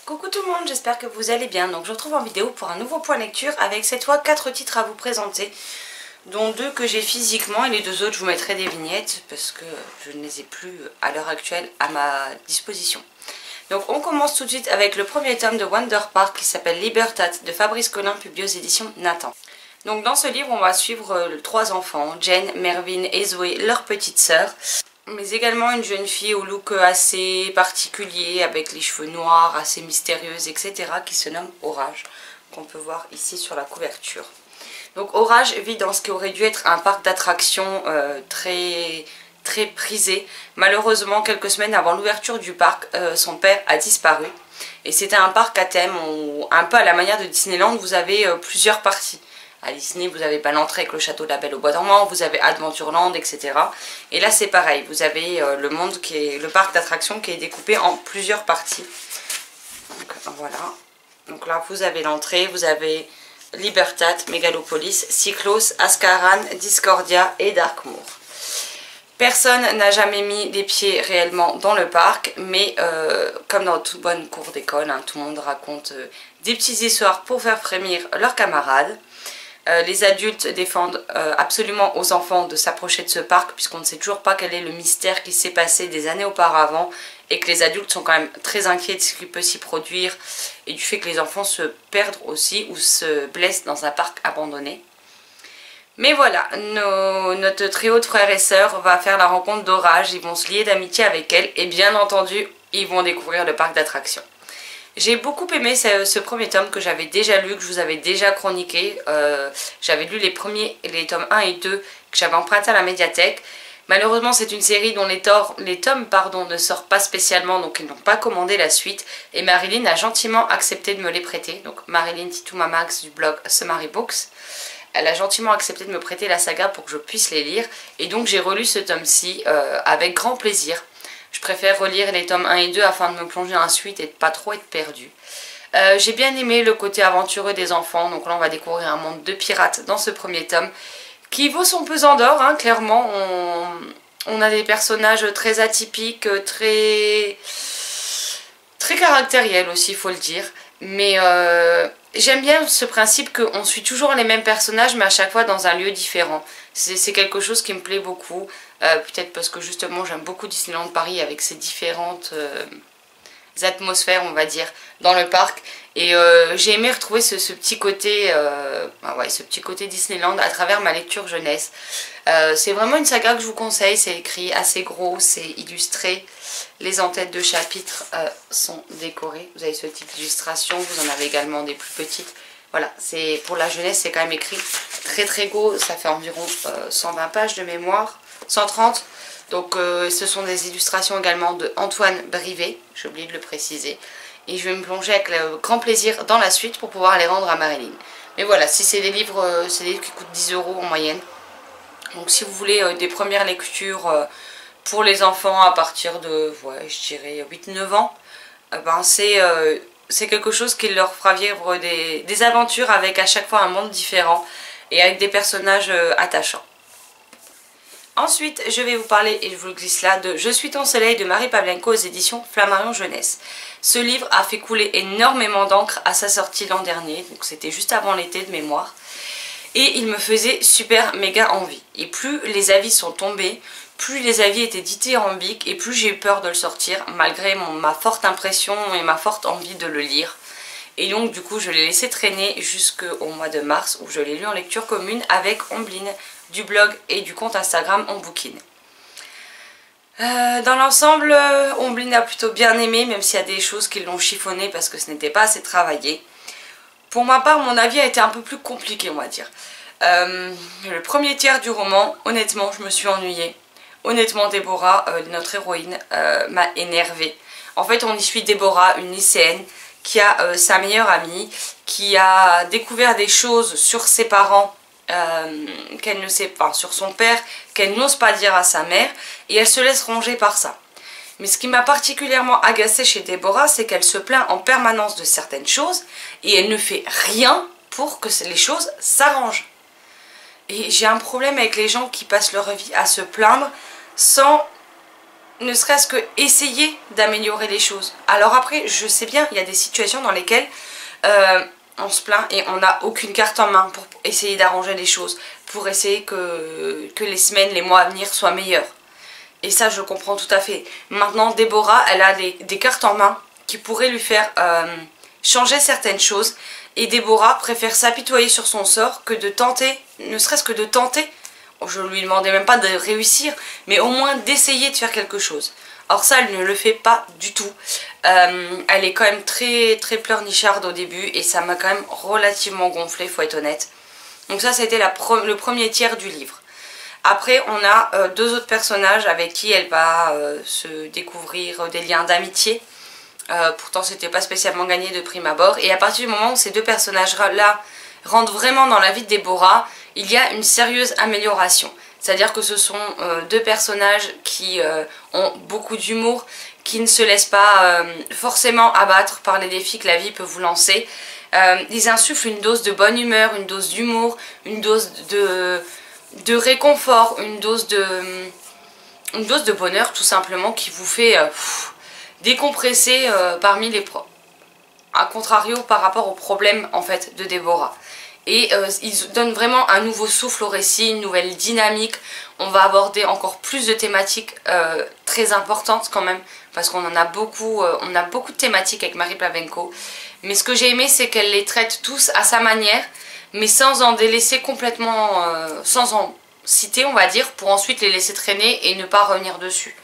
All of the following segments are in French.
Coucou tout le monde, j'espère que vous allez bien. Donc je vous retrouve en vidéo pour un nouveau point lecture avec cette fois 4 titres à vous présenter, dont 2 que j'ai physiquement et les 2 autres je vous mettrai des vignettes parce que je ne les ai plus à l'heure actuelle à ma disposition. Donc on commence tout de suite avec le premier tome de Wonder Park qui s'appelle Libertat de Fabrice Collin, publié aux éditions Nathan. Donc dans ce livre on va suivre 3 enfants, Jen, Mervyn et Zoé, leur petite sœur, mais également une jeune fille au look assez particulier avec les cheveux noirs, assez mystérieuse, etc. qui se nomme Orage, qu'on peut voir ici sur la couverture. Donc Orage vit dans ce qui aurait dû être un parc d'attractions très prisé. Malheureusement, quelques semaines avant l'ouverture du parc, son père a disparu. Et c'était un parc à thème où, un peu à la manière de Disneyland, vous avez plusieurs parties. À Disney, vous avez pas l'entrée avec le château de la Belle au Bois dormant, vous avez Adventureland, etc. Et là, c'est pareil. Vous avez le monde qui est le parc d'attractions qui est découpé en plusieurs parties. Donc, voilà. Donc là, vous avez l'entrée, vous avez Libertat, Megalopolis, Cyclos, Ascaran, Discordia et Darkmoor. Personne n'a jamais mis les pieds réellement dans le parc, mais comme dans toute bonne cour d'école, hein, tout le monde raconte des petites histoires pour faire frémir leurs camarades. Les adultes défendent absolument aux enfants de s'approcher de ce parc puisqu'on ne sait toujours pas quel est le mystère qui s'est passé des années auparavant et que les adultes sont quand même très inquiets de ce qui peut s'y produire et du fait que les enfants se perdent aussi ou se blessent dans un parc abandonné. Mais voilà, notre trio de frères et sœurs va faire la rencontre d'Orage, ils vont se lier d'amitié avec elle et bien entendu ils vont découvrir le parc d'attractions. J'ai beaucoup aimé ce premier tome que j'avais déjà lu, que je vous avais déjà chroniqué. J'avais lu les tomes 1 et 2 que j'avais empruntés à la médiathèque. Malheureusement, c'est une série dont les tomes ne sortent pas spécialement, donc ils n'ont pas commandé la suite. Et Marilyn a gentiment accepté de me les prêter. Donc Marilyn Titoumamax du blog Sumary Books. Elle a gentiment accepté de me prêter la saga pour que je puisse les lire. Et donc j'ai relu ce tome-ci avec grand plaisir. Je préfère relire les tomes 1 et 2 afin de me plonger dans la suite et de pas trop être perdue. J'ai bien aimé le côté aventureux des enfants. Donc là on va découvrir un monde de pirates dans ce premier tome qui vaut son pesant d'or, hein, clairement. On a des personnages très atypiques, très caractériels aussi, il faut le dire. Mais j'aime bien ce principe qu'on suit toujours les mêmes personnages mais à chaque fois dans un lieu différent. C'est quelque chose qui me plaît beaucoup. Peut-être parce que justement j'aime beaucoup Disneyland Paris avec ses différentes atmosphères, on va dire, dans le parc. Et j'ai aimé retrouver ce petit côté Disneyland à travers ma lecture jeunesse. C'est vraiment une saga que je vous conseille, c'est écrit assez gros, c'est illustré. Les en-têtes de chapitres sont décorées. Vous avez ce type d'illustration, vous en avez également des plus petites. Voilà, pour la jeunesse, c'est quand même écrit très gros, ça fait environ 120 pages de mémoire, 130. Donc ce sont des illustrations également de Antoine Brivet, j'ai oublié de le préciser. Et je vais me plonger avec grand plaisir dans la suite pour pouvoir les rendre à Marilyn. Mais voilà, si c'est des livres, qui coûtent 10 € en moyenne. Donc si vous voulez des premières lectures pour les enfants à partir de, je dirais 8-9 ans, c'est quelque chose qui leur fera vivre des aventures avec à chaque fois un monde différent et avec des personnages attachants. Ensuite, je vais vous parler, et je vous le glisse là, de Je suis ton soleil de Marie Pavlenko aux éditions Flammarion Jeunesse. Ce livre a fait couler énormément d'encre à sa sortie l'an dernier, donc c'était juste avant l'été de mémoire. Et il me faisait super méga envie. Et plus les avis sont tombés, plus les avis étaient dithyrambiques et plus j'ai eu peur de le sortir malgré ma forte impression et ma forte envie de le lire. Et donc du coup je l'ai laissé traîner jusqu'au mois de mars où je l'ai lu en lecture commune avec Ombline du blog et du compte Instagram On Bouquine. Dans l'ensemble, Ombline a plutôt bien aimé, même s'il y a des choses qui l'ont chiffonné parce que ce n'était pas assez travaillé. Pour ma part, mon avis a été un peu plus compliqué, on va dire. Le premier tiers du roman, honnêtement, je me suis ennuyée. Honnêtement, Déborah, notre héroïne, m'a énervée. En fait, on y suit Déborah, une lycéenne, qui a sa meilleure amie, qui a découvert des choses sur ses parents, qu'elle ne sait pas, sur son père, qu'elle n'ose pas dire à sa mère, et elle se laisse ronger par ça. Mais ce qui m'a particulièrement agacée chez Déborah, c'est qu'elle se plaint en permanence de certaines choses, et elle ne fait rien pour que les choses s'arrangent. Et j'ai un problème avec les gens qui passent leur vie à se plaindre sans ne serait-ce que essayer d'améliorer les choses. Alors après, je sais bien, il y a des situations dans lesquelles on se plaint et on n'a aucune carte en main pour essayer d'arranger les choses, pour essayer que les semaines, les mois à venir soient meilleurs. Et ça, je comprends tout à fait. Maintenant, Déborah, elle a des cartes en main qui pourraient lui faire changer certaines choses. Et Déborah préfère s'apitoyer sur son sort que de tenter, ne serait-ce que de tenter. Je ne lui demandais même pas de réussir, mais au moins d'essayer de faire quelque chose. Or ça, elle ne le fait pas du tout. Elle est quand même très pleurnicharde au début et ça m'a quand même relativement gonflé, faut être honnête. Donc ça, c'était le premier tiers du livre. Après, on a deux autres personnages avec qui elle va se découvrir des liens d'amitié. Pourtant, c'était pas spécialement gagné de prime abord. Et à partir du moment où ces deux personnages-là rentrent vraiment dans la vie de Déborah, il y a une sérieuse amélioration. C'est-à-dire que ce sont deux personnages qui ont beaucoup d'humour, qui ne se laissent pas forcément abattre par les défis que la vie peut vous lancer. Ils insufflent une dose de bonne humeur, une dose d'humour, une dose de réconfort, une dose de bonheur tout simplement qui vous fait décompresser parmi les à contrario par rapport aux problèmes en fait de Déborah. Et ils donnent vraiment un nouveau souffle au récit, une nouvelle dynamique. On va aborder encore plus de thématiques très importantes quand même, parce qu'on en a beaucoup, on a beaucoup de thématiques avec Marie Plavenko. Mais ce que j'ai aimé, c'est qu'elle les traite tous à sa manière, mais sans en délaisser complètement, sans en citer on va dire, pour ensuite les laisser traîner et ne pas revenir dessus.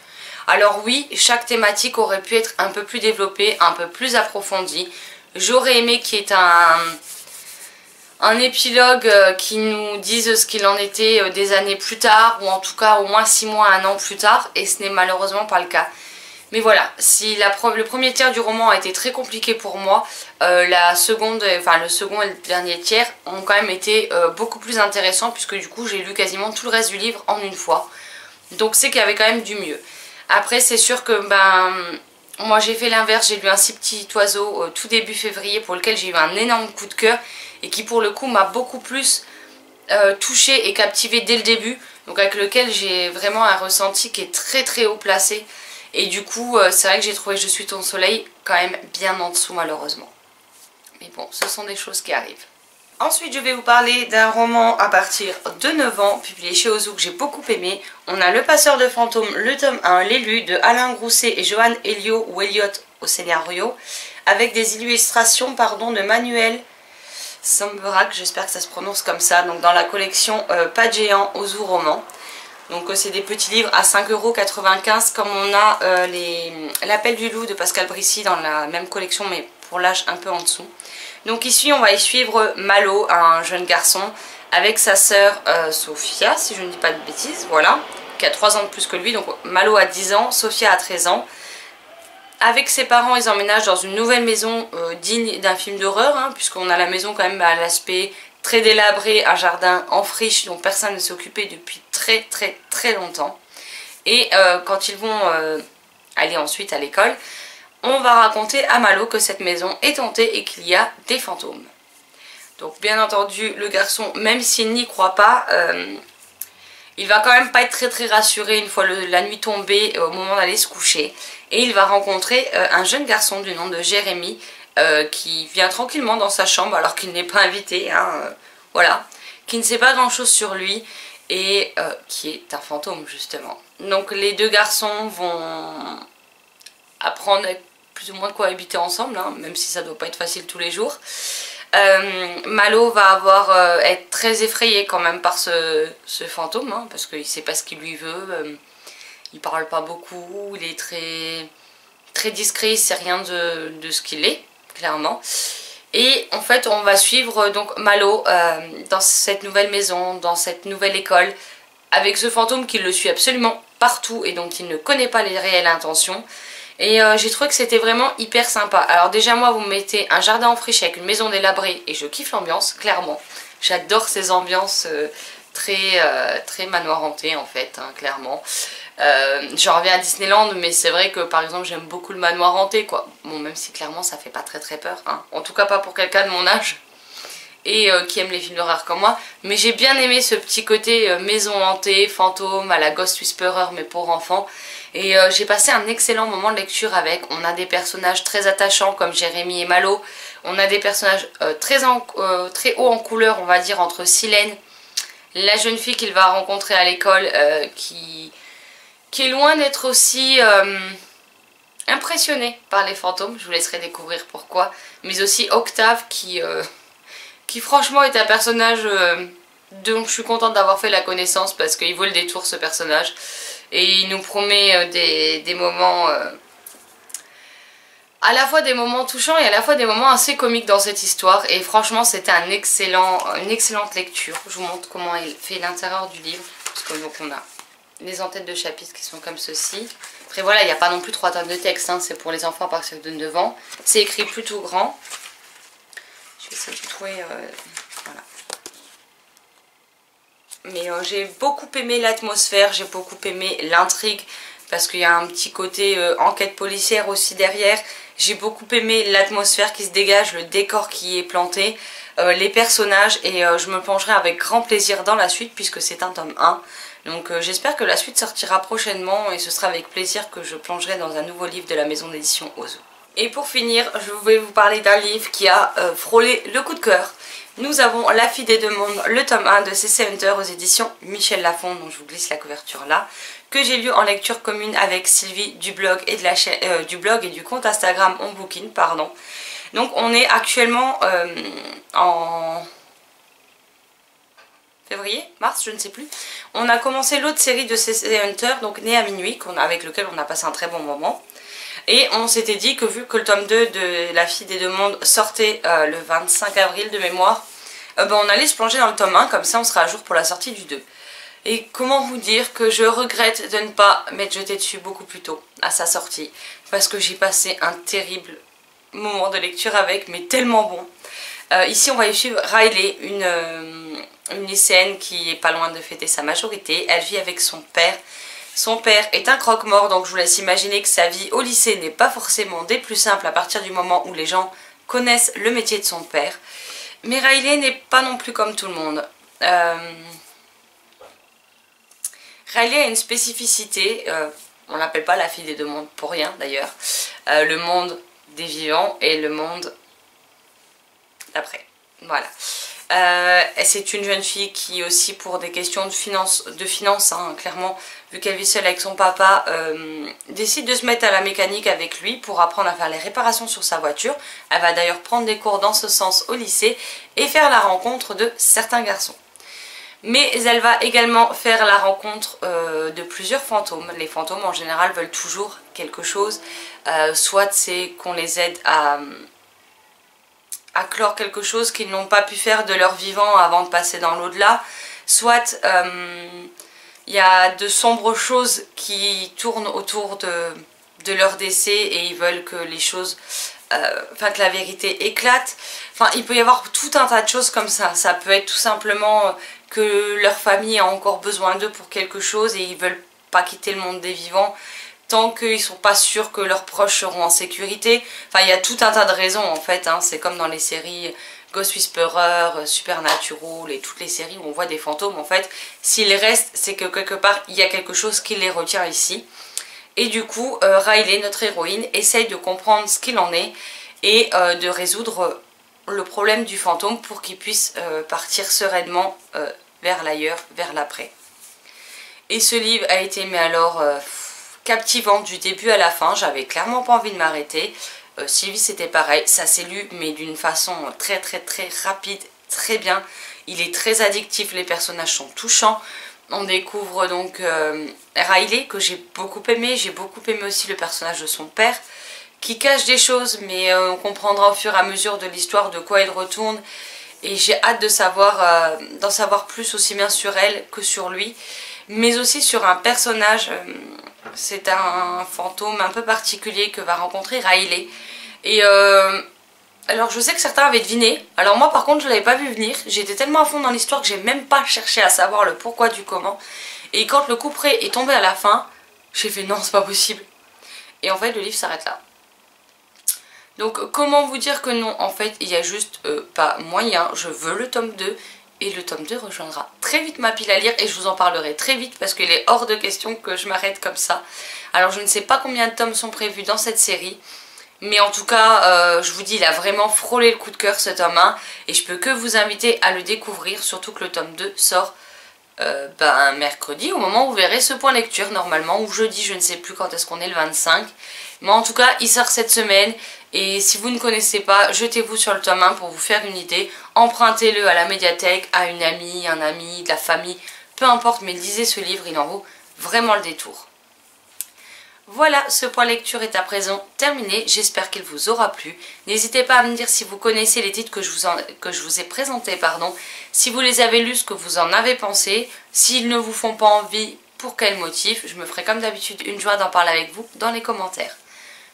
Alors oui, chaque thématique aurait pu être un peu plus développée, un peu plus approfondie. J'aurais aimé qu'il y ait un épilogue qui nous dise ce qu'il en était des années plus tard, ou en tout cas au moins 6 mois, 1 an plus tard, et ce n'est malheureusement pas le cas. Mais voilà, si le premier tiers du roman a été très compliqué pour moi, le second et le dernier tiers ont quand même été beaucoup plus intéressants, puisque du coup j'ai lu quasiment tout le reste du livre en une fois. Donc c'est qu'il y avait quand même du mieux. Après c'est sûr que moi j'ai fait l'inverse, j'ai lu Un si petit oiseau tout début février pour lequel j'ai eu un énorme coup de cœur et qui pour le coup m'a beaucoup plus touchée et captivée dès le début, donc avec lequel j'ai vraiment un ressenti qui est très haut placé et du coup c'est vrai que j'ai trouvé Je suis ton soleil quand même bien en dessous malheureusement. Mais bon, ce sont des choses qui arrivent. Ensuite, je vais vous parler d'un roman à partir de 9 ans, publié chez Ozu, que j'ai beaucoup aimé. On a Le Passeur de fantômes, le tome 1, L'élu, de Alain Grousset et Johan Elliot ou Elliott au scénario, avec des illustrations de Manuel Samberac, j'espère que ça se prononce comme ça, donc dans la collection Pas de géant Ozu roman. Donc c'est des petits livres à 5,95 € comme on a L'Appel du loup de Pascal Brissy dans la même collection mais pour l'âge un peu en dessous. Donc ici on va y suivre Malo, un jeune garçon, avec sa sœur Sophia, si je ne dis pas de bêtises, voilà, qui a 3 ans de plus que lui, donc Malo a 10 ans, Sophia a 13 ans. Avec ses parents, ils emménagent dans une nouvelle maison digne d'un film d'horreur, hein, puisqu'on a la maison quand même à l'aspect très délabré, un jardin en friche dont personne ne s'est occupé depuis très longtemps. Et quand ils vont aller ensuite à l'école, on va raconter à Malo que cette maison est hantée et qu'il y a des fantômes. Donc bien entendu, le garçon, même s'il n'y croit pas, il va quand même pas être très rassuré une fois la nuit tombée au moment d'aller se coucher. Et il va rencontrer un jeune garçon du nom de Jérémy qui vient tranquillement dans sa chambre alors qu'il n'est pas invité, hein, voilà, qui ne sait pas grand chose sur lui et qui est un fantôme justement. Donc les deux garçons vont apprendre à plus ou moins cohabiter ensemble, hein, même si ça doit pas être facile tous les jours. Malo va être très effrayé quand même par ce fantôme, hein, parce qu'il sait pas ce qu'il lui veut, il parle pas beaucoup, il est très discret, il sait rien de ce qu'il est, clairement. Et en fait on va suivre donc Malo dans cette nouvelle maison, dans cette nouvelle école, avec ce fantôme qui le suit absolument partout et dont il ne connaît pas les réelles intentions. Et j'ai trouvé que c'était vraiment hyper sympa. Alors déjà moi vous me mettez un jardin en friche avec une maison délabrée et je kiffe l'ambiance, clairement. J'adore ces ambiances très manoir hanté en fait, hein, clairement. J'en reviens à Disneyland, mais c'est vrai que par exemple j'aime beaucoup le manoir hanté quoi. Bon, même si clairement ça fait pas très peur, hein. En tout cas pas pour quelqu'un de mon âge et qui aime les films d'horreur comme moi. Mais j'ai bien aimé ce petit côté maison hantée, fantôme, à la Ghost Whisperer mais pour enfants. Et j'ai passé un excellent moment de lecture avec. On a des personnages très attachants comme Jérémy et Malo. On a des personnages très haut en couleur, on va dire, entre Silène, la jeune fille qu'il va rencontrer à l'école, qui est loin d'être aussi impressionnée par les fantômes. Je vous laisserai découvrir pourquoi. Mais aussi Octave qui franchement est un personnage dont je suis contente d'avoir fait la connaissance parce qu'il vaut le détour, ce personnage. Et il nous promet des moments... à la fois des moments touchants et à la fois des moments assez comiques dans cette histoire. Et franchement c'était une excellente lecture. Je vous montre comment il fait l'intérieur du livre. Parce que donc on a les en-têtes de chapitres qui sont comme ceci. Après voilà, il n'y a pas non plus 3 tonnes de texte, hein, c'est pour les enfants à partir de 9 ans. C'est écrit plutôt grand. Je vais essayer de trouver... voilà. Mais j'ai beaucoup aimé l'atmosphère, j'ai beaucoup aimé l'intrigue. Parce qu'il y a un petit côté enquête policière aussi derrière. J'ai beaucoup aimé l'atmosphère qui se dégage, le décor qui est planté, les personnages. Et je me plongerai avec grand plaisir dans la suite puisque c'est un tome 1. Donc j'espère que la suite sortira prochainement et ce sera avec plaisir que je plongerai dans un nouveau livre de la maison d'édition Ozo. Et pour finir, je vais vous parler d'un livre qui a frôlé le coup de cœur. Nous avons La fille des deux mondes, le tome 1 de C.C. Hunter aux éditions Michel Lafon, dont je vous glisse la couverture là, que j'ai lu en lecture commune avec Sylvie du blog et, du compte Instagram On Bookin, pardon. Donc on est actuellement en février, mars, je ne sais plus. On a commencé l'autre série de C.C. Hunter, donc Né à minuit, avec lequel on a passé un très bon moment. Et on s'était dit que vu que le tome 2 de La fille des deux mondes sortait le 25 avril de mémoire, on allait se plonger dans le tome 1, comme ça on sera à jour pour la sortie du 2. Et comment vous dire que je regrette de ne pas m'être jetée dessus beaucoup plus tôt à sa sortie. Parce que j'ai passé un terrible moment de lecture avec, mais tellement bon. Ici on va y suivre Riley, une lycéenne qui est pas loin de fêter sa majorité. Elle vit avec son père. Son père est un croque-mort, donc je vous laisse imaginer que sa vie au lycée n'est pas forcément des plus simples à partir du moment où les gens connaissent le métier de son père. Mais Riley n'est pas non plus comme tout le monde. Riley a une spécificité, on l'appelle pas la fille des deux mondes pour rien d'ailleurs, le monde des vivants et le monde d'après. Voilà. C'est une jeune fille qui aussi pour des questions de finance hein, clairement, vu qu'elle vit seule avec son papa, décide de se mettre à la mécanique avec lui pour apprendre à faire les réparations sur sa voiture. Elle va d'ailleurs prendre des cours dans ce sens au lycée et faire la rencontre de certains garçons. Mais elle va également faire la rencontre de plusieurs fantômes. Les fantômes en général veulent toujours quelque chose, soit c'est qu'on les aide à clore quelque chose qu'ils n'ont pas pu faire de leur vivant avant de passer dans l'au-delà, soit il y a de sombres choses qui tournent autour de leur décès et ils veulent que les choses, que la vérité éclate. Enfin, il peut y avoir tout un tas de choses comme ça. Ça peut être tout simplement que leur famille a encore besoin d'eux pour quelque chose et ils veulent pas quitter le monde des vivants tant qu'ils ne sont pas sûrs que leurs proches seront en sécurité. Enfin, il y a tout un tas de raisons en fait, hein. C'est comme dans les séries Ghost Whisperer, Supernatural et toutes les séries où on voit des fantômes en fait. S'ils restent, c'est que quelque part, il y a quelque chose qui les retient ici. Et du coup, Riley, notre héroïne, essaye de comprendre ce qu'il en est et de résoudre le problème du fantôme pour qu'il puisse partir sereinement vers l'ailleurs, vers l'après. Et ce livre a été, mais alors... captivante du début à la fin, j'avais clairement pas envie de m'arrêter. Sylvie c'était pareil, ça s'est lu mais d'une façon très rapide, très bien. Il est très addictif, les personnages sont touchants. On découvre donc Riley que j'ai beaucoup aimé aussi le personnage de son père qui cache des choses mais on comprendra au fur et à mesure de l'histoire de quoi il retourne. Et j'ai hâte de d'en savoir plus aussi bien sur elle que sur lui, mais aussi sur un personnage... c'est un fantôme un peu particulier que va rencontrer Riley. Et alors je sais que certains avaient deviné. Alors moi par contre je l'avais pas vu venir. J'étais tellement à fond dans l'histoire que j'ai même pas cherché à savoir le pourquoi du comment. Et quand le couperet est tombé à la fin, j'ai fait non c'est pas possible. Et en fait le livre s'arrête là. Donc comment vous dire que non, en fait il y a juste pas moyen. Je veux le tome 2. Et le tome 2 rejoindra très vite ma pile à lire et je vous en parlerai très vite parce qu'il est hors de question que je m'arrête comme ça. Alors je ne sais pas combien de tomes sont prévus dans cette série, mais en tout cas je vous dis, il a vraiment frôlé le coup de cœur ce tome 1 et je peux que vous inviter à le découvrir, surtout que le tome 2 sort mercredi au moment où vous verrez ce point lecture normalement, ou jeudi, je ne sais plus quand est-ce qu'on est, le 25. Mais en tout cas il sort cette semaine et si vous ne connaissez pas, jetez-vous sur le tome 1 pour vous faire une idée, empruntez-le à la médiathèque, à une amie, un ami, de la famille, peu importe, mais lisez ce livre, il en vaut vraiment le détour. Voilà, ce point lecture est à présent terminé, j'espère qu'il vous aura plu. N'hésitez pas à me dire si vous connaissez les titres que je vous ai présentés, si vous les avez lus, ce que vous en avez pensé, s'ils ne vous font pas envie, pour quel motif. Je me ferai comme d'habitude une joie d'en parler avec vous dans les commentaires.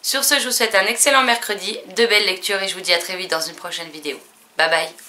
Sur ce, je vous souhaite un excellent mercredi, de belles lectures et je vous dis à très vite dans une prochaine vidéo. Bye bye.